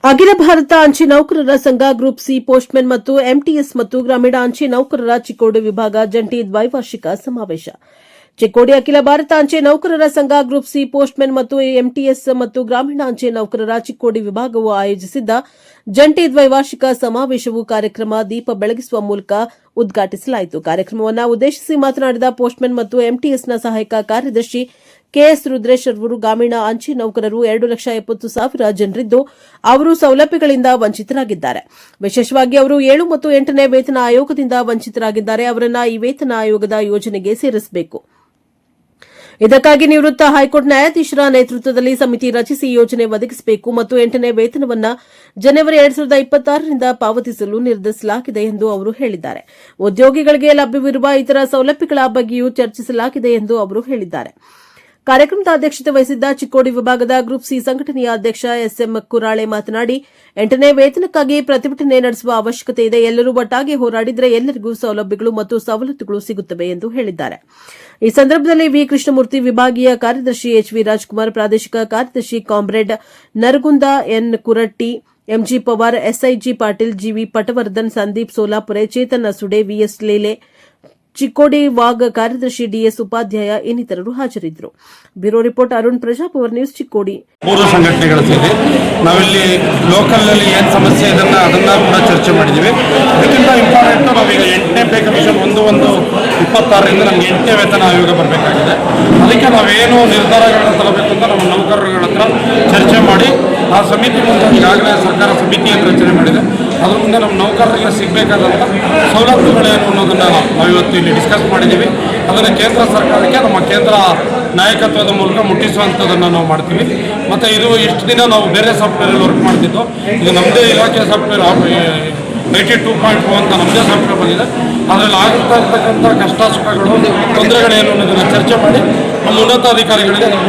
ಅಖಿಲ ಭಾರತ ಅಂಚೆ ನೌಕರರ ಸಂಘ ಗ್ರೂಪ್ ಸಿ ಪೋಸ್ಟ್ಮೆನ್ ಮತ್ತು ಎಂಟಿಎಸ್ ಮತ್ತು ಗ್ರಾಮೀಣ ಅಂಚೆ ನೌಕರರ ಚಿಕ್ಕೋಡಿ ವಿಭಾಗ ಜಂಟಿ ದ್ವೈವಾರ್ಷಿಕ ಸಮಾವೇಶ. ಚಿಕ್ಕೋಡಿ ಅಖಿಲ ಭಾರತ ಅಂಚೆ ನೌಕರರ ಸಂಘ ಗ್ರೂಪ್ ಸಿ ಪೋಸ್ಟ್ಮೆನ್ ಮತ್ತು ಎಂಟಿಎಸ್ ಮತ್ತು ಗ್ರಾಮೀಣ ಅಂಚೆ ನೌಕರರ ಚಿಕ್ಕೋಡಿ ವಿಭಾಗವು ಆಯೋಜಿಸಿದ್ದ ಜಂಟಿ ದ್ವೈವಾರ್ಷಿಕ ಸಮಾವೇಶವು ಕಾರ್ಯಕ್ರಮ ದೀಪ ಬೆಳಗಿಸುವ ಮೂಲಕ ಉದ್ಘಾಟಿಸಲಾಯಿತು. ಕಾರ್ಯಕ್ರಮವನ್ನು ಉದ್ದೇಶಿಸಿ ಮಾತನಾಡಿದ ಪೋಸ್ಟ್ಮೆನ್ ಮತ್ತು ಎಂಟಿಎಸ್ನ ಸಹಾಯಕ ಕಾರ್ಯದರ್ಶಿ ಕೆಎಸ್ ರುದ್ರೇಶ್ ಅವರು ಗ್ರಾಮೀಣ ಅಂಚೆ ನೌಕರರು 2,70,000 ಜನರಿದ್ದು ಅವರು ಸೌಲಭ್ಯಗಳಿಂದ ವಂಚಿತರಾಗಿದ್ದಾರೆ. ವಿಶೇಷವಾಗಿ ಅವರು 7 ಮತ್ತು 8ನೇ ವೇತನ ಆಯೋಗದಿಂದ ವಂಚಿತರಾಗಿದ್ದಾರೆ. ಅವರನ್ನು ಈ ವೇತನ ಆಯೋಗದ ಯೋಜನೆಗೆ ಸೇರಿಸಬೇಕು. ಇದಕ್ಕಾಗಿ ನಿವೃತ್ತ ಹೈಕೋರ್ಟ್ ನ್ಯಾಯಾಧೀಶರ ನೇತೃತ್ವದಲ್ಲಿ ಸಮಿತಿ ರಚಿಸಿ ಯೋಜನೆ ಒದಗಿಸಬೇಕು ಮತ್ತು 8ನೇ ವೇತನವನ್ನು ಜನವರಿ 2026ರಿಂದ ಪಾವತಿಸಲು ನಿರ್ಧರಿಸಲಾಗಿದೆ ಎಂದು ಅವರು ಹೇಳಿದ್ದಾರೆ. ಉದ್ಯೋಗಿಗಳಿಗೆ ಲಭ್ಯವಿರುವ ಇತರ ಸೌಲಭ್ಯಗಳ ಬಗ್ಗೆಯೂ ಚರ್ಚಿಸಲಾಗಿದೆ ಎಂದು ಅವರು ಹೇಳಿದ್ದಾರೆ. ಕಾರ್ಯಕ್ರಮದ ಅಧ್ಯಕ್ಷತೆ ವಹಿಸಿದ್ದ ಚಿಕ್ಕೋಡಿ ವಿಭಾಗದ ಗ್ರೂಪ್ ಸಿ ಸಂಘಟನೆಯ ಅಧ್ಯಕ್ಷ ಎಸ್ಎಂ ಕುರಾಳೆ ಮಾತನಾಡಿ 8ನೇ ವೇತನಕ್ಕಾಗಿ ಪ್ರತಿಭಟನೆ ನಡೆಸುವ ಅವಶ್ಯಕತೆ ಇದೆ. ಎಲ್ಲರೂ ಒಟ್ಟಾಗಿ ಹೋರಾಡಿದರೆ ಎಲ್ಲರಿಗೂ ಸೌಲಭ್ಯಗಳು ಮತ್ತು ಸವಲತ್ತುಗಳು ಸಿಗುತ್ತವೆ ಎಂದು ಹೇಳಿದ್ದಾರೆ. ಈ ಸಂದರ್ಭದಲ್ಲಿ ವಿ ಕೃಷ್ಣಮೂರ್ತಿ, ವಿಭಾಗೀಯ ಕಾರ್ಯದರ್ಶಿ ಎಚ್ವಿ ರಾಜ್ಕುಮಾರ್, ಪ್ರಾದೇಶಿಕ ಕಾರ್ಯದರ್ಶಿ comrade Naragund N Kuratti, MG Pawar, SIG Patil, GV Patwardhan, Sandeep Solapure, Chetan Asude, VS Lele, Chikkodi ವಾಗ್ ಕಾರ್ಯದರ್ಶಿ ಡಿಎಸ್ ಉಪಾಧ್ಯಾಯ ಇನ್ನಿತರರು ಹಾಜರಿದ್ದರು. Bureau report Arun, Praja Power news, Chikkodi. 3 ಸಂಘಟನೆಗಳು ಸೇರಿ ನಾವಿಲ್ಲಿ ಲೋಕಲ್ನಲ್ಲಿ ಏನು ಸಮಸ್ಯೆ ಅದನ್ನ ಕೂಡ ಚರ್ಚೆ ಮಾಡಿದ್ದೀವಿ. ಇದಕ್ಕಿಂತ ಇಂಪಾರ್ಟೆಂಟ್ ನಾವೀಗ 8ನೇ ಪೇ ಕಮಿಷನ್ 1/1/26ರಿಂದ ನಮಗೆ 8ನೇ ವೇತನ ಆಯೋಗ ಬರಬೇಕಾಗಿದೆ. ಅದಕ್ಕೆ ನಾವೇನು ನಿರ್ಧಾರಗಳನ್ನು ತರಬೇಕು ಅಂತ ನಮ್ಮ ನೌಕರರುಗಳ ಹತ್ರ ಚರ್ಚೆ ಮಾಡಿ ಆ ಸಮಿತಿ ಮುಂದೆ ಈಗಾಗಲೇ ಸರ್ಕಾರ ಸಮಿತಿಯನ್ನು ರಚನೆ ಮಾಡಿದೆ. ಅದ್ರ ಮುಂದೆ ನಮ್ಮ ನೌಕರರಿಗೆ ಸಿಗಬೇಕಾದಂಥ ಸವಲತ್ತುಗಳೇನು ಅನ್ನೋದನ್ನು ನಾವಿವತ್ತು ಇಲ್ಲಿ ಡಿಸ್ಕಸ್ ಮಾಡಿದ್ದೀವಿ. ಅದನ್ನು ಕೇಂದ್ರ ಸರ್ಕಾರಕ್ಕೆ ನಮ್ಮ ಕೇಂದ್ರ ನಾಯಕತ್ವದ ಮೂಲಕ ಮುಟ್ಟಿಸುವಂಥದ್ದನ್ನು ನಾವು ಮಾಡ್ತೀವಿ. ಮತ್ತು ಇದು ಇಷ್ಟು ದಿನ ನಾವು ಬೇರೆ ಸಾಫ್ಟ್ವೇರಲ್ಲಿ ವರ್ಕ್ ಮಾಡ್ತಿದ್ದು, ಇದು ನಮ್ಮದೇ ಇಲಾಖೆ ಸಾಫ್ಟ್ವೇರ್ 82.2 ಅಂತ ನಮ್ಮದೇ ಸಾಫ್ಟ್ವೇರ್ ಬಂದಿದೆ. ಅದರಲ್ಲಿ ಆಗುತ್ತಾ ಇರ್ತಕ್ಕಂಥ ಕಷ್ಟ ಸುಖಗಳು, ತೊಂದರೆಗಳೇನು ಅನ್ನೋದನ್ನು ಚರ್ಚೆ ಮಾಡಿ ನಮ್ಮ ಉನ್ನತ ಅಧಿಕಾರಿಗಳಿಗೆ ನಾವು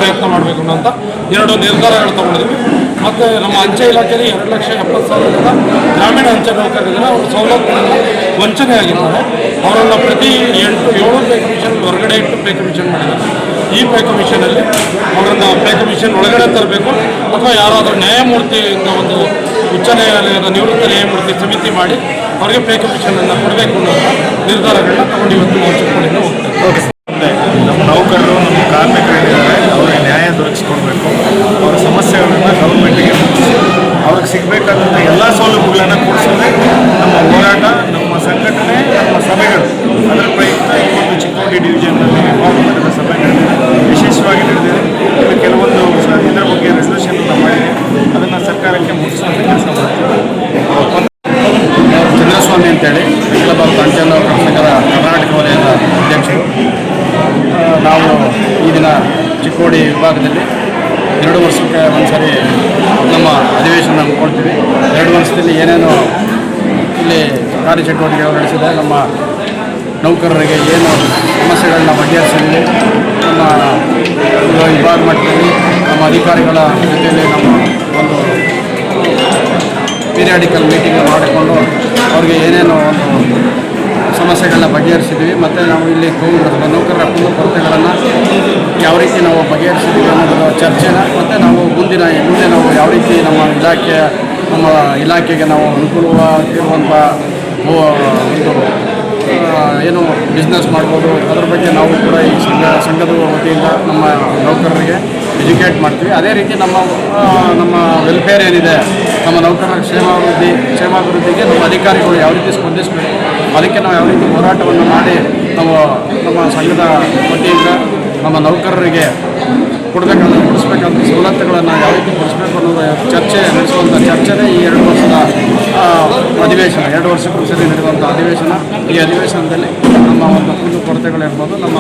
ಪ್ರಯತ್ನ ಮಾಡಬೇಕು ಅನ್ನೋಂಥ 2 ನಿರ್ಧಾರಗಳು ತಗೊಂಡಿದ್ವಿ. ಮತ್ತು ನಮ್ಮ ಅಂಚೆ ಇಲಾಖೆಯಲ್ಲಿ 2,70,000 ಗ್ರಾಮೀಣ ಅಂಚೆ ನೌಕರರಿದ್ದಾರೆ. ಅವರು ಸೌಲಭ್ಯದಿಂದ ವಂಚನೆಯಾಗಿದ್ದಾರೆ. ಅವರನ್ನು ಪ್ರತಿ 7 ಪೇ ಕಮಿಷನ್ ಹೊರಗಡೆ ಇಟ್ಟು ಪೇ ಕಮಿಷನ್ ಮಾಡಿದ್ದಾರೆ. ಈ ಪೇ ಕಮಿಷನಲ್ಲಿ ಅವರನ್ನು ಪೇ ಕಮಿಷನ್ ಒಳಗಡೆ ತರಬೇಕು ಅಥವಾ ಯಾರಾದರೂ ನ್ಯಾಯಮೂರ್ತಿಯಿಂದ ಒಂದು ಉಚ್ಚ ನ್ಯಾಯಾಲಯದ ನಿವೃತ್ತ ನ್ಯಾಯಮೂರ್ತಿ ಸಮಿತಿ ಮಾಡಿ ಅವರಿಗೆ ಪೇ ಕಮಿಷನನ್ನು ಕೊಡಬೇಕು ಅನ್ನೋ ನಿರ್ಧಾರಗಳನ್ನ ತಗೊಂಡು ಇವತ್ತು ನಾವು ಚಿಕ್ಕೋಡಿಯಿಂದ ಹೋಗ್ತೇವೆ. ನಮ್ಮ ನೌಕರರು, ನಮ್ಮ ಕಾರ್ಮಿಕರಿದ್ದಾರೆ, ಅವರಿಗೆ ನ್ಯಾಯ ದೊರಕಿಸ್ಕೊಡ್ಬೇಕು. ಅವರ ಸಮಸ್ಯೆಗಳನ್ನು ಗೌರ್ಮೆಂಟಿಗೆ ಮುಟ್ಟಿಸಿ ಅವ್ರಿಗೆ ಸಿಗಬೇಕಾದಂಥ ಎಲ್ಲ ಸೌಲಭ್ಯಗಳನ್ನು ಕೊಡಿಸೋದೇ ನಮ್ಮ ಹೋರಾಟ, ನಮ್ಮ ಸಂಘಟನೆ, ನಮ್ಮ ಸಭೆಗಳು. ಅದರ ಪ್ರಯುಕ್ತ ಇವತ್ತು ಚಿಕ್ಕೋಡಿ ಡಿವಿಷನ್ನಲ್ಲಿ ವಿಭಾಗದ ಸಭೆಗಳು ವಿಶೇಷವಾಗಿ ನಡೆದಿದೆ. ಇಲ್ಲಿ ಕೆಲವೊಂದು ಇದರ ಬಗ್ಗೆ ರೆಸಲ್ಯೂಷನ್ ಮಾಡಿದೆ. ಅದನ್ನು ಸರ್ಕಾರಕ್ಕೆ ಮುಟ್ಟಿಸುವಂಥ ಕೆಲಸ ಮಾಡ್ತೀವಿ. ಚಂದ್ರಸ್ವಾಮಿ ಅಂತೇಳಿ ಅಖಿಲ ಭಾರತ ಅಂಚೆ ನೌಕರರ ಸಂಘದ ಕರ್ನಾಟಕ ವಲಯದ ಅಧ್ಯಕ್ಷರು. ನಾವು ಈ ದಿನ ಚಿಕ್ಕೋಡಿ ವಿಭಾಗದಲ್ಲಿ 2 ವರ್ಷಕ್ಕೆ ಒಂದ್ಸರಿ ನಮ್ಮ ಅಧಿವೇಶನ ಹಮ್ಮಿಕೊಳ್ತೀವಿ. 2 ವರ್ಷದಲ್ಲಿ ಏನೇನು ಇಲ್ಲಿ ಕಾರ್ಯಚಟುವಟಿಕೆಗಳು ನಡೆಸಿದೆ, ನಮ್ಮ ನೌಕರರಿಗೆ ಏನು ಸಮಸ್ಯೆಗಳನ್ನ ಬಗೆಹರಿಸಿದ್ವಿ, ನಮ್ಮ ವಿಭಾಗ ಮಟ್ಟದಲ್ಲಿ ನಮ್ಮ ಅಧಿಕಾರಿಗಳ ಜೊತೆಯಲ್ಲಿ ನಮ್ಮ ಒಂದು ಪೀರಿಯಾಡಿಕಲ್ ಮೀಟಿಂಗ್ ಮಾಡಿಕೊಂಡು ಅವ್ರಿಗೆ ಏನೇನು ಒಂದು ಸಮಸ್ಯೆಗಳನ್ನ ಬಗೆಹರಿಸಿದ್ವಿ. ಮತ್ತು ನಾವು ಇಲ್ಲಿ ನೌಕರರ ಕೊರತೆಗಳನ್ನು ಯಾವ ರೀತಿ ನಾವು ಬಗೆಹರಿಸಿದ್ವಿ ಅನ್ನೋದರ ಚರ್ಚೆನ, ಮತ್ತು ನಾವು ಮುಂದೆ ನಾವು ಯಾವ ರೀತಿ ನಮ್ಮ ಇಲಾಖೆಗೆ ನಾವು ಅನುಕೂಲವಾಗಿರುವಂಥ ಒಂದು ಏನು ಬಿಸ್ನೆಸ್ ಮಾಡ್ಬೋದು, ಅದರ ಬಗ್ಗೆ ನಾವು ಕೂಡ ಈ ಸಂಘದ ವತಿಯಿಂದ ನಮ್ಮ ನೌಕರರಿಗೆ ಎಜುಕೇಟ್ ಮಾಡ್ತೀವಿ. ಅದೇ ರೀತಿ ನಮ್ಮ ವೆಲ್ಫೇರ್ ಏನಿದೆ, ನಮ್ಮ ನೌಕರರ ಕ್ಷೇಮಾಭಿವೃದ್ಧಿಗೆ ನಮ್ಮ ಅಧಿಕಾರಿಗಳು ಯಾವ ರೀತಿ ಸ್ಪಂದಿಸಬೇಕು, ಅದಕ್ಕೆ ನಾವು ಯಾವ ರೀತಿ ಹೋರಾಟವನ್ನು ಮಾಡಿ ನಾವು ನಮ್ಮ ಸಂಘದ ವತಿಯಿಂದ ನಮ್ಮ ನೌಕರರಿಗೆ ಕೊಡಿಸ್ಬೇಕಂತ ಸವಲತ್ತುಗಳನ್ನು ಯಾವ ರೀತಿ ಕೊಡಿಸ್ಬೇಕು ಅನ್ನೋದು ಚರ್ಚೆ ನಡೆಸುವಂಥ ಚರ್ಚೆನೇ ಈ 2 ವರ್ಷದ ಅಧಿವೇಶನ. 2 ವರ್ಷಕ್ಕೊಂದ್ಸರಿ ನಡೆಯುವಂಥ ಅಧಿವೇಶನ. ಈ ಅಧಿವೇಶನದಲ್ಲಿ ನಮ್ಮ ಒಂದು ಕುಂದು ಕೊರತೆಗಳಿರ್ಬೋದು, ನಮ್ಮ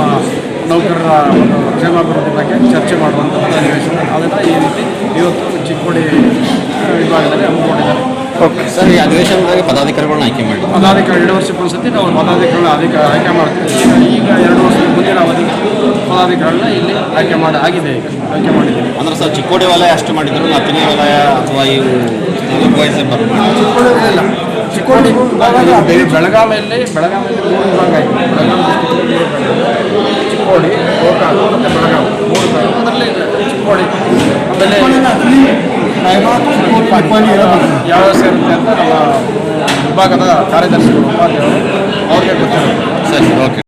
ನೌಕರರ ಒಂದು ಕ್ಷೇಮಾಭಿವೃದ್ಧಿ ಬಗ್ಗೆ ಚರ್ಚೆ ಮಾಡುವಂಥದ್ದು ಅಧಿವೇಶನ. ಅದನ್ನು ಈ ರೀತಿ ಇವತ್ತು ಚಿಕ್ಕೋಡಿ ವಿಭಾಗದಲ್ಲಿ ಹಮ್ಮಿಕೊಂಡಿದ್ದಾರೆ. ಸರ್, ಈ ಅಧಿವೇಶನದಲ್ಲಿ ಪದಾಧಿಕಾರಿಗಳನ್ನ ಆಯ್ಕೆ ಮಾಡಿ 2 ವರ್ಷಕ್ಕೊಂದ್ಸತಿ ನಾವು ಪದಾಧಿಕಾರಿಗಳನ್ನ ಆಯ್ಕೆ ಮಾಡ್ತೀವಿ. ಈಗ 2 ವರ್ಷದ ಮುಂದಿನ ಅವಧಿಗೆ ಪದಾಧಿಕಾರಿಗಳನ್ನ ಇಲ್ಲಿ ಆಯ್ಕೆ ಮಾಡಿದ್ದೀವಿ. ಅಂದ್ರೆ ಸರ್, ಚಿಕ್ಕೋಡಿ ವಲಯ ಅಷ್ಟು ಮಾಡಿದ್ರು, ಹತ್ತನೇ ವಲಯ ಅಥವಾ ಇವು ಚಿಕ್ಕೋಡಿ ಬೆಳಗಾವಿಯಲ್ಲಿ 3 ವಿಭಾಗ ಆಯಿತು. ಚಿಕ್ಕೋಡಿ, ಗೋಕಾಕ್ ಮತ್ತು ಬೆಳಗಾವಿ 3 ಅದರಲ್ಲಿ ಚಿಕ್ಕೋಡಿ. ಆಮೇಲೆ ಯಾವ ಸೇರುತ್ತೆ ಅಂತ ನಮ್ಮ ವಿಭಾಗದ ಕಾರ್ಯದರ್ಶಿಗಳು ಉಪಾಧ್ಯಾಯರು ಅವ್ರಿಗೆ ಗೊತ್ತಿರುತ್ತೆ. ಸರಿ, ಓಕೆ.